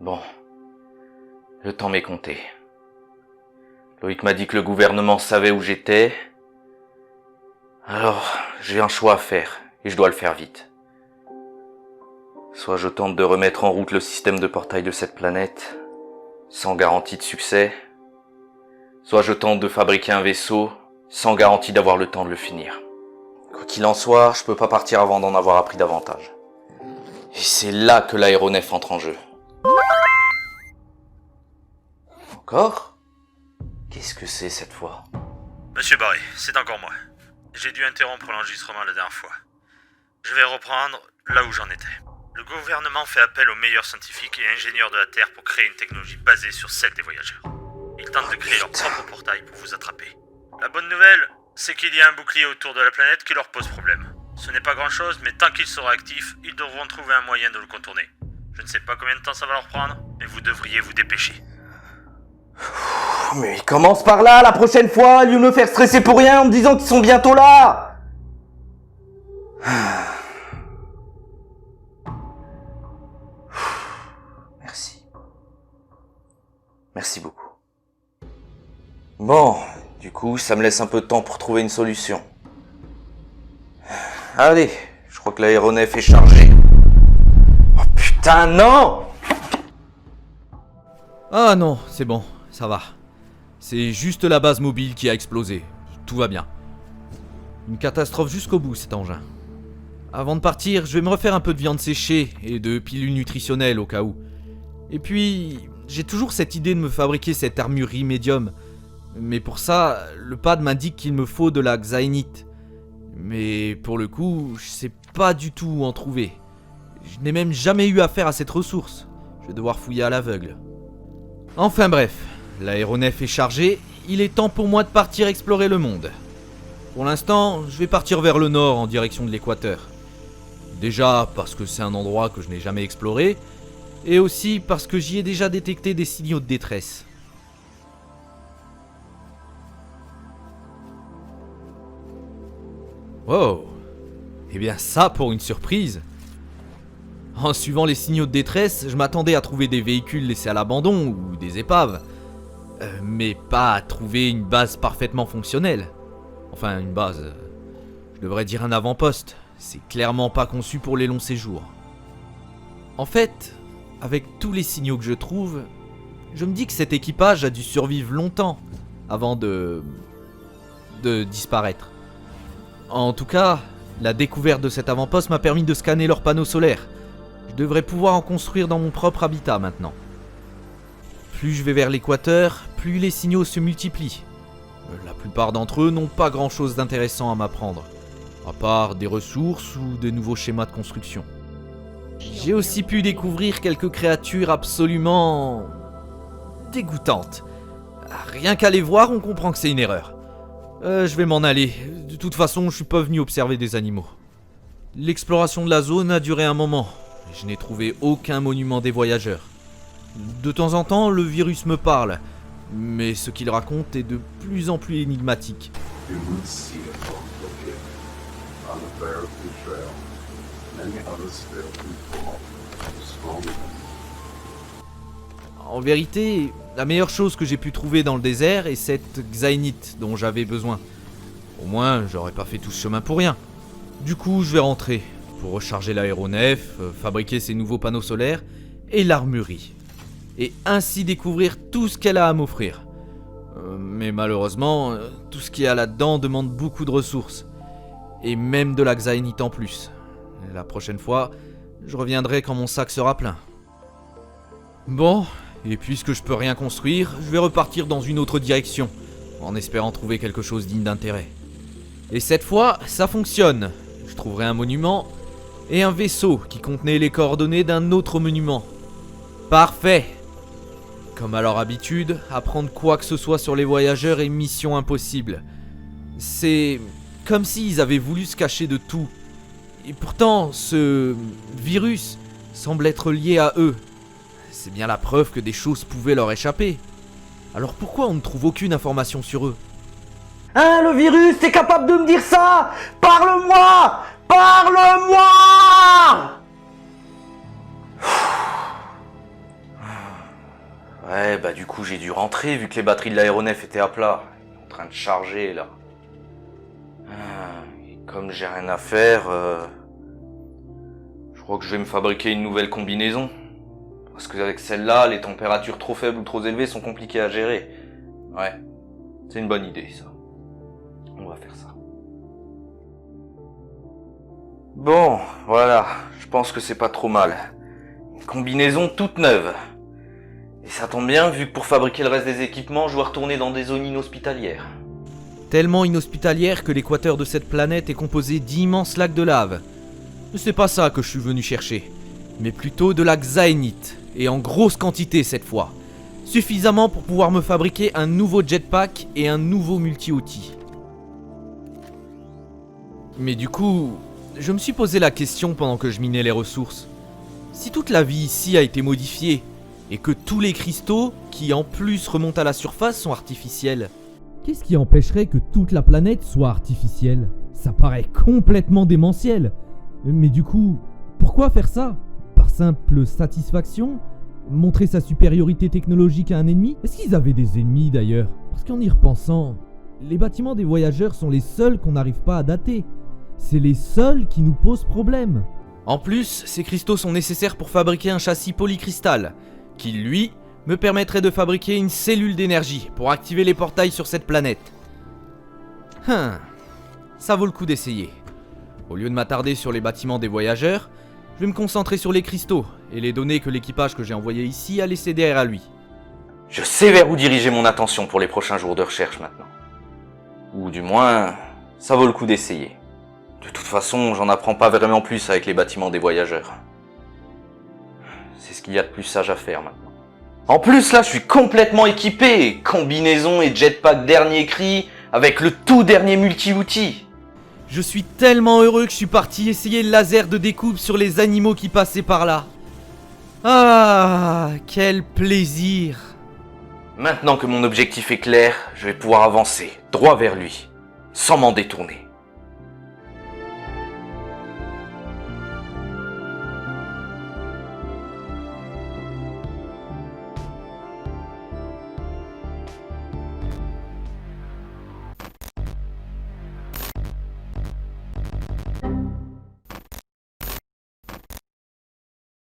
Bon, le temps m'est compté. Loïc m'a dit que le gouvernement savait où j'étais. Alors, j'ai un choix à faire, et je dois le faire vite. Soit je tente de remettre en route le système de portail de cette planète, sans garantie de succès, soit je tente de fabriquer un vaisseau, sans garantie d'avoir le temps de le finir. Quoi qu'il en soit, je peux pas partir avant d'en avoir appris davantage. Et c'est là que l'aéronef entre en jeu. Encore ? Qu'est-ce que c'est cette fois ? Monsieur Barré, c'est encore moi. J'ai dû interrompre l'enregistrement la dernière fois. Je vais reprendre là où j'en étais. Le gouvernement fait appel aux meilleurs scientifiques et ingénieurs de la Terre pour créer une technologie basée sur celle des voyageurs. Ils tentent de créer leur propre portail pour vous attraper. La bonne nouvelle, c'est qu'il y a un bouclier autour de la planète qui leur pose problème. Ce n'est pas grand-chose, mais tant qu'il sera actif, ils devront trouver un moyen de le contourner. Je ne sais pas combien de temps ça va leur prendre, mais vous devriez vous dépêcher. Mais il commence par là, la prochaine fois, au lieu de me faire stresser pour rien en me disant qu'ils sont bientôt là. Merci. Merci beaucoup. Bon, du coup, ça me laisse un peu de temps pour trouver une solution. Allez, je crois que l'aéronef est chargé. Oh putain, non! Ah non, c'est bon, ça va. C'est juste la base mobile qui a explosé. Tout va bien. Une catastrophe jusqu'au bout, cet engin. Avant de partir, je vais me refaire un peu de viande séchée et de pilules nutritionnelles au cas où. Et puis, j'ai toujours cette idée de me fabriquer cette armurerie médium. Mais pour ça, le pad m'indique qu'il me faut de la xaénite. Mais pour le coup, je sais pas du tout où en trouver. Je n'ai même jamais eu affaire à cette ressource. Je vais devoir fouiller à l'aveugle. Enfin bref, l'aéronef est chargé, il est temps pour moi de partir explorer le monde. Pour l'instant, je vais partir vers le nord en direction de l'équateur. Déjà parce que c'est un endroit que je n'ai jamais exploré, et aussi parce que j'y ai déjà détecté des signaux de détresse. Wow! Eh bien ça pour une surprise! En suivant les signaux de détresse, je m'attendais à trouver des véhicules laissés à l'abandon ou des épaves. Mais pas à trouver une base parfaitement fonctionnelle. Enfin, une base... je devrais dire un avant-poste. C'est clairement pas conçu pour les longs séjours. En fait, avec tous les signaux que je trouve, je me dis que cet équipage a dû survivre longtemps avant de disparaître. En tout cas, la découverte de cet avant-poste m'a permis de scanner leurs panneaux solaires. Je devrais pouvoir en construire dans mon propre habitat maintenant. Plus je vais vers l'équateur, plus les signaux se multiplient. La plupart d'entre eux n'ont pas grand chose d'intéressant à m'apprendre, à part des ressources ou des nouveaux schémas de construction. J'ai aussi pu découvrir quelques créatures absolument... dégoûtantes. Rien qu'à les voir, on comprend que c'est une erreur. Je vais m'en aller. De toute façon, je suis pas venu observer des animaux. L'exploration de la zone a duré un moment. Je n'ai trouvé aucun monument des voyageurs. De temps en temps, le virus me parle, mais ce qu'il raconte est de plus en plus énigmatique. En vérité, la meilleure chose que j'ai pu trouver dans le désert est cette xaénite dont j'avais besoin. Au moins, j'aurais pas fait tout ce chemin pour rien. Du coup, je vais rentrer pour recharger l'aéronef, fabriquer ces nouveaux panneaux solaires et l'armurerie. Et ainsi découvrir tout ce qu'elle a à m'offrir. Mais malheureusement, tout ce qu'il y a là-dedans demande beaucoup de ressources. Et même de la xaénite en plus. La prochaine fois, je reviendrai quand mon sac sera plein. Bon, et puisque je peux rien construire, je vais repartir dans une autre direction, en espérant trouver quelque chose digne d'intérêt. Et cette fois, ça fonctionne. Je trouverai un monument et un vaisseau qui contenait les coordonnées d'un autre monument. Parfait! Comme à leur habitude, apprendre quoi que ce soit sur les voyageurs est mission impossible. C'est comme s'ils avaient voulu se cacher de tout. Et pourtant, ce virus semble être lié à eux. C'est bien la preuve que des choses pouvaient leur échapper. Alors pourquoi on ne trouve aucune information sur eux? Hein, le virus, t'es capable de me dire ça? Parle-moi! Parle-moi! bah du coup j'ai dû rentrer vu que les batteries de l'aéronef étaient à plat. En train de charger là. Et comme j'ai rien à faire, je crois que je vais me fabriquer une nouvelle combinaison. Parce qu'avec celle-là, les températures trop faibles ou trop élevées sont compliquées à gérer. Ouais, c'est une bonne idée ça. On va faire ça. Bon, voilà, je pense que c'est pas trop mal. Une combinaison toute neuve. Et ça tombe bien, vu que pour fabriquer le reste des équipements, je dois retourner dans des zones inhospitalières. Tellement inhospitalière que l'équateur de cette planète est composé d'immenses lacs de lave. Mais c'est pas ça que je suis venu chercher, mais plutôt de la xaénite, et en grosse quantité cette fois. Suffisamment pour pouvoir me fabriquer un nouveau jetpack et un nouveau multi-outil. Mais du coup, je me suis posé la question pendant que je minais les ressources. Si toute la vie ici a été modifiée, et que tous les cristaux, qui en plus remontent à la surface, sont artificiels, qu'est-ce qui empêcherait que toute la planète soit artificielle? Ça paraît complètement démentiel. Mais du coup, pourquoi faire ça? Par simple satisfaction? Montrer sa supériorité technologique à un ennemi? Est-ce qu'ils avaient des ennemis d'ailleurs? Parce qu'en y repensant, les bâtiments des voyageurs sont les seuls qu'on n'arrive pas à dater. C'est les seuls qui nous posent problème. En plus, ces cristaux sont nécessaires pour fabriquer un châssis polycristal, qui lui me permettrait de fabriquer une cellule d'énergie pour activer les portails sur cette planète. Ça vaut le coup d'essayer. Au lieu de m'attarder sur les bâtiments des voyageurs, je vais me concentrer sur les cristaux et les données que l'équipage que j'ai envoyé ici a laissées derrière lui. Je sais vers où diriger mon attention pour les prochains jours de recherche maintenant. Ou du moins, ça vaut le coup d'essayer. De toute façon, j'en apprends pas vraiment plus avec les bâtiments des voyageurs. C'est ce qu'il y a de plus sage à faire maintenant. En plus là, je suis complètement équipé. Combinaison et jetpack dernier cri, avec le tout dernier multi-outil. Je suis tellement heureux que je suis parti essayer le laser de découpe sur les animaux qui passaient par là. Ah, quel plaisir! Maintenant que mon objectif est clair, je vais pouvoir avancer droit vers lui, sans m'en détourner.